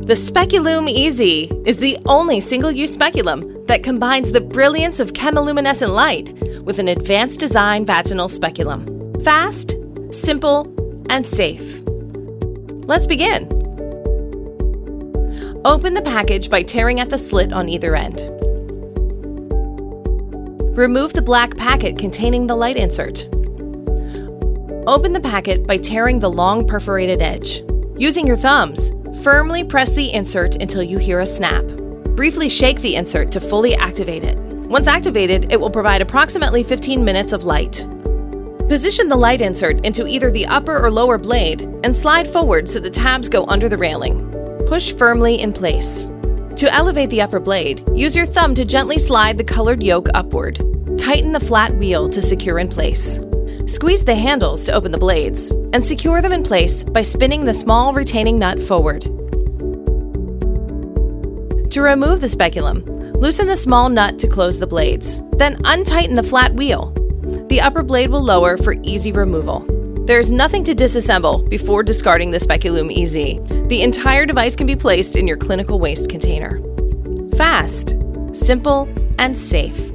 The Speculume EZ is the only single-use speculum that combines the brilliance of chemiluminescent light with an advanced design vaginal speculum. Fast, simple, and safe. Let's begin. Open the package by tearing at the slit on either end. Remove the black packet containing the light insert. Open the packet by tearing the long perforated edge. Using your thumbs, firmly press the insert until you hear a snap. Briefly shake the insert to fully activate it. Once activated, it will provide approximately 15 minutes of light. Position the light insert into either the upper or lower blade and slide forward so the tabs go under the railing. Push firmly in place. To elevate the upper blade, use your thumb to gently slide the colored yoke upward. Tighten the flat wheel to secure in place. Squeeze the handles to open the blades and secure them in place by spinning the small retaining nut forward. To remove the speculum, loosen the small nut to close the blades, then untighten the flat wheel. The upper blade will lower for easy removal. There's nothing to disassemble before discarding the Speculume EZ. The entire device can be placed in your clinical waste container. Fast, simple, and safe.